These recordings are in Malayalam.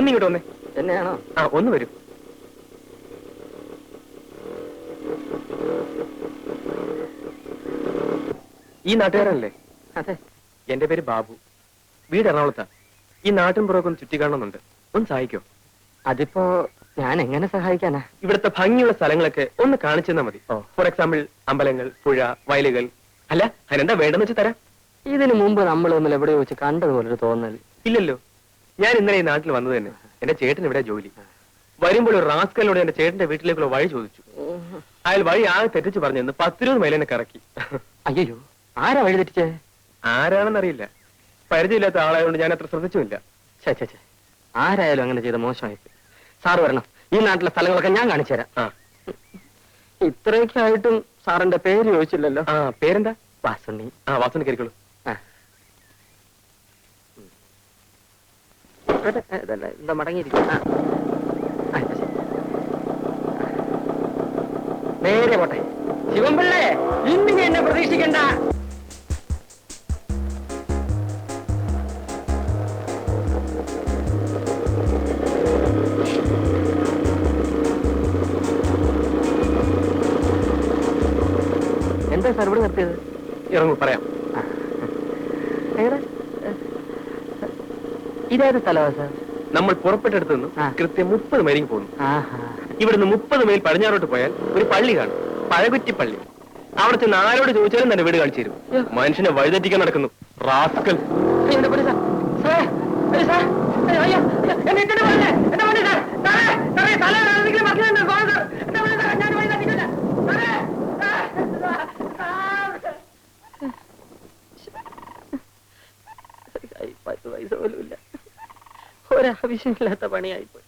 ഒന്നിങ്ങോട്ട് വന്നേ. എന്നെയാണോ? ആ, ഒന്ന് വരൂ. ഈ നാട്ടുകാരനല്ലേ? അതെ. എന്റെ പേര് ബാബു. വീട് എറണാകുളത്താ. ഈ നാട്ടിൻ പുറമൊക്കെ ഒന്ന് ചുറ്റിക്കാണുന്നുണ്ട്. ഒന്ന് സഹായിക്കോ? അതിപ്പോ ഞാൻ എങ്ങനെ സഹായിക്കാനാ? ഇവിടുത്തെ ഭംഗിയുള്ള സ്ഥലങ്ങളൊക്കെ ഒന്ന് കാണിച്ചു തന്നാ മതി. ഓ. ഫോർ എക്സാമ്പിൾ അമ്പലങ്ങൾ, പുഴ, വയലുകൾ. അല്ല, അതിനെന്താ വേണ്ടെന്ന് വെച്ച് തരാം. ഇതിനു മുമ്പ് നമ്മൾ തമ്മിൽ എവിടെയോ വെച്ച് കണ്ടതുപോലൊരു തോന്നൽ. ഇല്ലല്ലോ. ഞാൻ ഇന്നലെ ഈ നാട്ടിൽ വന്നത് തന്നെ. എന്റെ ചേട്ടൻ ഇവിടെ ജോലി. വരുമ്പോൾ ഒരു റാസ്കലിനോട് എന്റെ ചേട്ടന്റെ വീട്ടിലേക്കുള്ള വഴി ചോദിച്ചു. അയാൾ വഴി ആകെ തെറ്റിച്ച് പറഞ്ഞെന്ന് 10-20 മൈൽ എന്നെ കറക്കി. അയ്യോ, ആരാ വഴി തെറ്റിച്ചേ? ആരാണെന്നറിയില്ല. പരിചയമില്ലാത്ത ആളായതുകൊണ്ട് ഞാൻ അത്ര ശ്രദ്ധിച്ചുമില്ല. ചേ, ആരായാലും അങ്ങനെ ചെയ്ത മോശമായി. സാറ് വരണം, ഈ നാട്ടിലെ സ്ഥലങ്ങളൊക്കെ ഞാൻ കാണിച്ചു തരാം. ആ, ഇത്രയൊക്കെ ആയിട്ടും സാറിന്റെ പേര് ചോദിച്ചില്ലല്ലോ. ആ, പേരെന്താ? വാസുണ്ണി. ആ, വാസുണ്ണി കയറിക്കോളൂ. എന്താ മടങ്ങിയിരിക്കും? നേരെ പോട്ടെ. ശിവൻപിള്ളേ, ഇന്ന് നീ എന്നെ പ്രതീക്ഷിക്കണ്ട. എന്താ സാർ ഇവിടെ നിർത്തിയത്? ഇറങ്ങൂ, പറയാം. ഇതേത് സ്ഥലമാ സാർ? നമ്മൾ പുറപ്പെട്ടെടുത്ത് നിന്ന് കൃത്യം 30 മൈലിൽ പോകുന്നു. ഇവിടുന്ന് 30 മൈൽ പടിഞ്ഞാറോട്ട് പോയാൽ ഒരു പള്ളി കാണും, പഴകുറ്റിപ്പള്ളി. അവിടെ ചെന്ന് ആരോട് ചോദിച്ചാലും തന്നെ വീട് കാണിച്ചു തരും. മനുഷ്യനെ വഴിതെറ്റിക്കാൻ നടക്കുന്നു റാസ്കൽ. പൈസ പോലും ഇല്ല. ഒരാവശ്യമില്ലാത്ത പണിയായിപ്പോയി.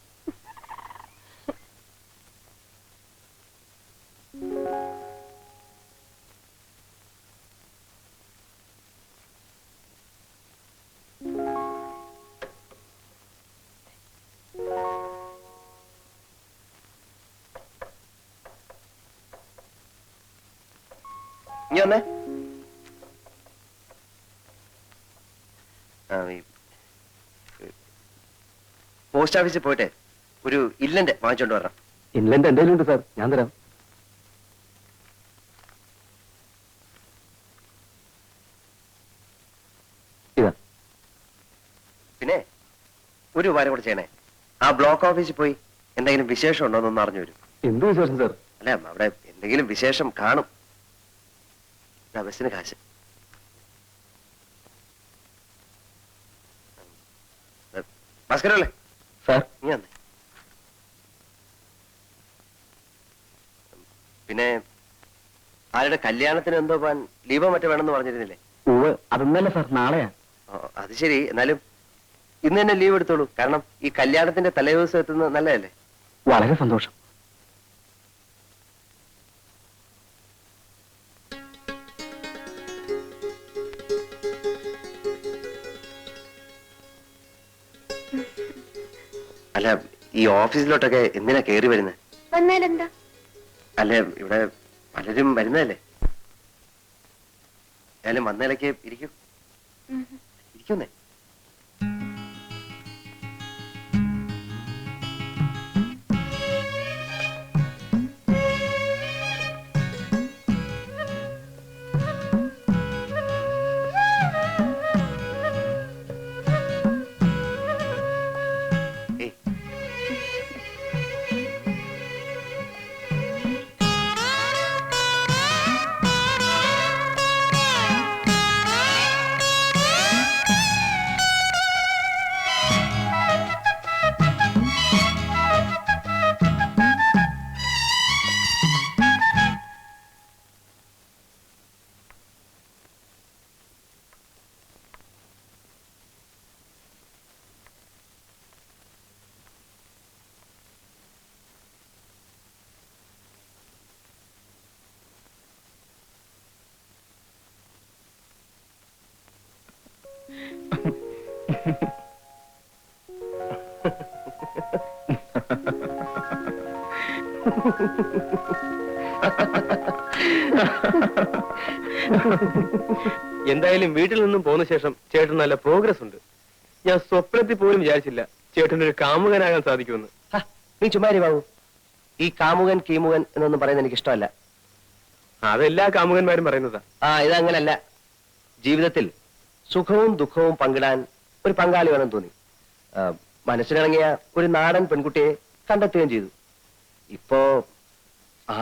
ഇനി വന്നേ. പോസ്റ്റ് ഓഫീസിൽ പോയിട്ട് ഒരു ഇല്ലന്റ് വാങ്ങിച്ചോണ്ട് വരണം. ഇല്ലന്റ് എന്തെങ്കിലും ഉണ്ട് സാർ, ഞാൻ തരാം. ഇതാ. പിന്നെ ഒരു കാര്യം കൂടെ ചെയ്യണേ. ആ ബ്ലോക്ക് ഓഫീസിൽ പോയി എന്തെങ്കിലും വിശേഷം ഉണ്ടോ എന്നൊന്ന് അറിഞ്ഞു വരും. എന്ത് വിശേഷം സാർ? അല്ല, അവിടെ എന്തെങ്കിലും വിശേഷം കാണും. ബസ്സിന് കാശ്. ഭാസ്കരല്ലേ സാർ? നീ വന്നേ. പിന്നെ ആരുടെ കല്യാണത്തിന് എന്തോ പോവാൻ ലീവോ മറ്റോ വേണമെന്ന് പറഞ്ഞിരുന്നില്ലേ? അതൊന്നല്ല സാർ, നാളെയാ. അത് ശരി, എന്നാലും ഇന്ന് തന്നെ ലീവ് എടുത്തോളൂ. കാരണം ഈ കല്യാണത്തിന്റെ തലേദിവസം എത്തുന്നത് നല്ലതല്ലേ? വളരെ സന്തോഷം. അല്ല, ഈ ഓഫീസിലോട്ടൊക്കെ എന്തിനാ കയറി വരുന്നത്? വന്നാലെന്താ? അല്ല, ഇവിടെ പലരും വരുന്നതല്ലേ. ഏതായാലും വന്നതിലേക്ക് ഇരിക്കും. ഇരിക്കുന്നേ. എന്തായാലും വീട്ടിൽ നിന്നും പോന്ന ശേഷം ചേട്ടൻ നല്ല പ്രോഗ്രസ് ഉണ്ട്. ഞാൻ സ്വപ്നത്തിൽ പോലും വിചാരിച്ചില്ല ചേട്ടനൊരു കാമുകനാകാൻ സാധിക്കുമെന്ന്. ഹ, നീ ചുമ്മാരി ബാബു. ഈ കാമുകൻ കീമുകൻ എന്നൊന്നും പറയുന്നത് എനിക്ക് ഇഷ്ടമല്ല. അതെല്ലാ കാമുകന്മാരും പറയുന്നതാ. ഇതങ്ങനല്ല. ജീവിതത്തിൽ സുഖവും ദുഃഖവും പങ്കിടാൻ ഒരു പങ്കാളി വേണം തോന്നി. മനസ്സിലിണങ്ങിയ ഒരു നാടൻ പെൺകുട്ടിയെ കണ്ടെത്തുകയും ചെയ്തു. ഇപ്പോ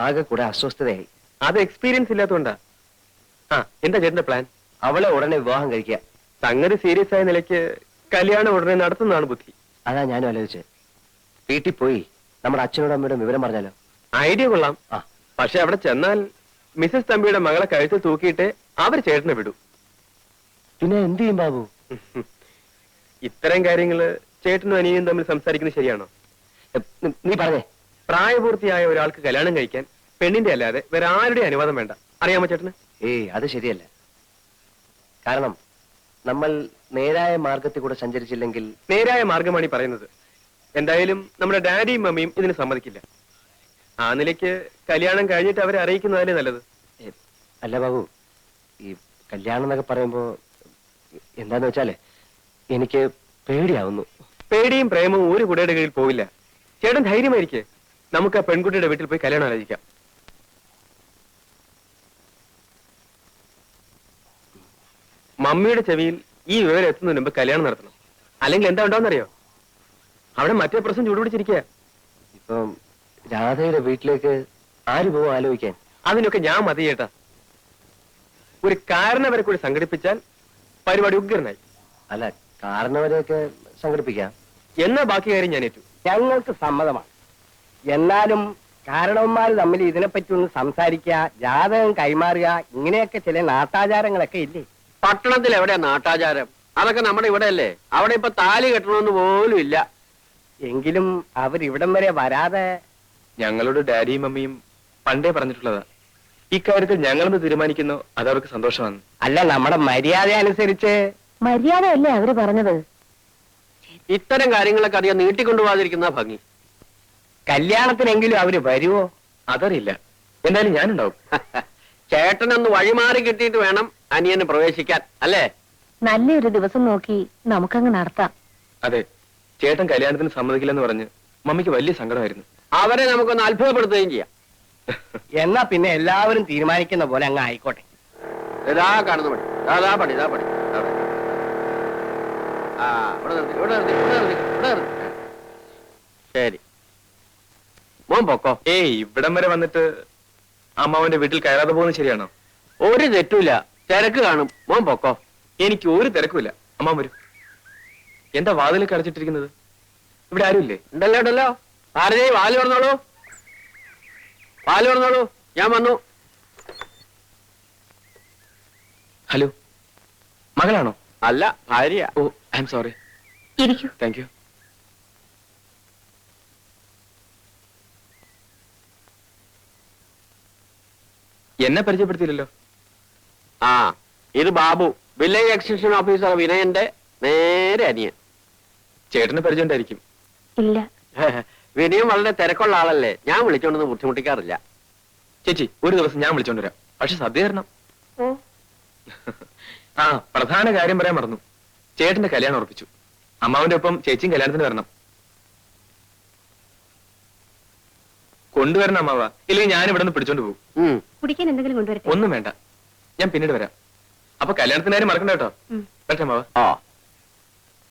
ആകെ കൂടെ അസ്വസ്ഥതയായി. അത് എക്സ്പീരിയൻസ് ഇല്ലാത്തതുകൊണ്ടാ. എന്താ ചേട്ടന്റെ പ്ലാൻ? അവളെ ഉടനെ വിവാഹം കഴിക്കുക. സംഗതി സീരിയസ് ആയ നിലയ്ക്ക് കല്യാണം ഉടനെ നടത്തുന്നതാണ് ബുദ്ധി. അതാ ഞാനും ആലോചിച്ചത്. വീട്ടിൽ പോയി നമ്മുടെ അച്ഛനോടും അമ്മയോടും വിവരം പറഞ്ഞാലോ? ഐഡിയ കൊള്ളാം. പക്ഷെ അവിടെ ചെന്നാൽ മിസസ് തമ്പിയുടെ മകളെ കഴുത്ത് തൂക്കിയിട്ട് അവർ ചേട്ടനെ വിടൂ. പിന്നെ എന്ത് ചെയ്യും ബാബു? ഇത്തരം കാര്യങ്ങള് ചേട്ടനും അനിയനും തമ്മിൽ സംസാരിക്കുന്നത് ശരിയാണോ? നീ പറഞ്ഞേ. പ്രായപൂർത്തിയായ ഒരാൾക്ക് കല്യാണം കഴിക്കാൻ പെണ്ണിന്റെ അല്ലാതെ വേറെ ആരുടെ അനുവാദം വേണ്ട. അറിയാമോ ചേട്ടന്? അത് ശരിയല്ല. കാരണം നമ്മൾ നേരായ മാർഗത്തിൽ കൂടെ സഞ്ചരിച്ചില്ലെങ്കിൽ. നേരായ മാർഗമാണ് ഈ പറയുന്നത്. എന്തായാലും നമ്മുടെ ഡാഡിയും മമ്മിയും ഇതിന് സമ്മതിക്കില്ല. ആ നിലയ്ക്ക് കല്യാണം കഴിഞ്ഞിട്ട് അവരെ അറിയിക്കുന്നതല്ലേ നല്ലത്. അല്ല ബാബു, ഈ കല്യാണം എന്നൊക്കെ പറയുമ്പോ എന്താന്ന് വെച്ചാല് എനിക്ക് പേടിയാവുന്നു. പേടിയും പ്രേമവും ഒരു കുടയുടെ കീഴിൽ പോവില്ല. ചേട്ടൻ ധൈര്യമായിരിക്കെ. നമുക്ക് ആ പെൺകുട്ടിയുടെ വീട്ടിൽ പോയി കല്യാണം ആലോചിക്കാം. മമ്മിയുടെ ചെവിയിൽ ഈ വിവരം എത്തുന്നതിന് മുമ്പ് കല്യാണം നടത്തണം. അല്ലെങ്കിൽ എന്താ ഉണ്ടാവുന്നറിയോ? അവിടെ മറ്റേ പ്രശ്നം ചൂടുപിടിച്ചിരിക്കുക. ഇപ്പം രാധയുടെ വീട്ടിലേക്ക് ആര് പോകും ആലോചിക്കാൻ? അതിനൊക്കെ ഞാൻ മതി ചേട്ടാ. ഒരു കാരണവരെ കൂടി സംഘടിപ്പിച്ചാൽ പരിപാടി ഉഗ്രനായി. അല്ല, കാരണവരെയൊക്കെ സംഘടിപ്പിക്കാം. എന്നാ ബാക്കി കാര്യം ഞാൻ ഏറ്റു. ഞങ്ങൾക്ക് സമ്മതമാണ്. എന്നാലും കാരണവന്മാർ തമ്മിൽ ഇതിനെപ്പറ്റി ഒന്ന് സംസാരിക്കുക, ജാതകം കൈമാറുക, ഇങ്ങനെയൊക്കെ ചില നാട്ടാചാരങ്ങളൊക്കെ ഇല്ലേ? പട്ടണത്തിൽ എവിടെയാ നാട്ടാചാരം? അതൊക്കെ നമ്മുടെ ഇവിടെ അല്ലേ. അവിടെ ഇപ്പൊ താലി കെട്ടണമെന്ന് പോലും ഇല്ല. എങ്കിലും അവരിവിടം വരെ വരാതെ. ഞങ്ങളോട് ഡാഡിയും മമ്മിയും പണ്ടേ പറഞ്ഞിട്ടുള്ളതാ. ഇക്കാര്യത്തിൽ ഞങ്ങളൊന്ന് തീരുമാനിക്കുന്നു, അത് അവർക്ക് സന്തോഷമാണ്. അല്ല, നമ്മുടെ മര്യാദ അനുസരിച്ച്. മര്യാദയല്ലേ അവര് പറഞ്ഞത്? ഇത്തരം കാര്യങ്ങളൊക്കെ അധികം നീട്ടിക്കൊണ്ടുപോകാതിരിക്കുന്ന ഭംഗി. കല്യാണത്തിനെങ്കിലും അവര് വരുവോ? അതറിയില്ല. എന്തായാലും ഞാനുണ്ടാവും. ചേട്ടനൊന്ന് വഴിമാറി കിട്ടിയിട്ട് വേണം അനിയന് പ്രവേശിക്കാൻ, അല്ലേ? നല്ലൊരു ദിവസം നോക്കി നമുക്കങ്ങ് നടത്താം. അതെ, ചേട്ടൻ കല്യാണത്തിന് സമ്മതിക്കില്ലെന്ന് പറഞ്ഞ് മമ്മിക്ക് വലിയ സങ്കടമായിരുന്നു. അവരെ നമുക്കൊന്ന് അത്ഭുതപ്പെടുത്തുകയും ചെയ്യാം. എന്നാ പിന്നെ എല്ലാവരും തീരുമാനിക്കുന്ന പോലെ അങ്ങ് ആയിക്കോട്ടെ. ഇതാ കാണുന്ന പണി, ഇതാ പണി, ഇതാ പണി. ഇവിടെ നിർത്തി. ശരി, മോൻ പൊക്കോ. ഇവിടം വരെ വന്നിട്ട് അമ്മാവന്റെ വീട്ടിൽ കയറാതെ പോകുന്നത് ശരിയാണോ? ഒരു തെറ്റുമില്ല, തിരക്ക് കാണും. മോൻ പൊക്കോ. എനിക്ക് ഒരു തിരക്കുമില്ല. അമ്മാവൻ വരും. എന്താ വാതിലേക്ക് അടച്ചിട്ടിരിക്കുന്നത്? ഇവിടെ ആരുമില്ലേ? ഉണ്ടല്ലോ. ഭാരതി, വാല് പറഞ്ഞോളൂ, വാല് പറഞ്ഞോളൂ. ഞാൻ വന്നു. ഹലോ, മകളാണോ? അല്ല, ഭാര്യ. ഓ, ഐ എം സോറി. ഇരിക്കൂ. Thank you. എന്നെ പരിചയപ്പെടുത്തിയില്ലല്ലോ. ഇത് ബാബു, വില്ലേജ് എക്സ്റ്റൻഷൻ ഓഫീസർ വിനയന്റെ നേരെ അനിയൻ. ചേട്ടന് പരിചയം ഉണ്ടായിരിക്കും. ഇല്ല. വിനയം വളരെ തിരക്കുള്ള ആളല്ലേ, ഞാൻ വിളിച്ചോണ്ടൊന്നും ബുദ്ധിമുട്ടിക്കാറില്ല. ചേച്ചി, ഒരു ദിവസം ഞാൻ വിളിച്ചോണ്ട് വരാം. പക്ഷെ സദ്യ തരണം. പ്രധാന കാര്യം പറയാൻ മറന്നു. ചേട്ടന്റെ കല്യാണം ഉറപ്പിച്ചു. അമ്മാവന്റെ ഒപ്പം ചേച്ചിയും കല്യാണത്തിന് വരണം. കൊണ്ടുവരണം അമ്മാവ, ഇല്ലെങ്കിൽ ഞാൻ ഇവിടെ നിന്ന് പിടിച്ചോണ്ട് പോകും. കുടിക്കാൻ എന്തെങ്കിലും കൊണ്ടുവരട്ടെ? ഒന്നും വേണ്ട, ഞാൻ പിന്നീട് വരാം. അപ്പൊ കല്യാണത്തിന് കാര്യം മറക്കണ്ട കേട്ടോ. പറ്റേ അമ്മാവ.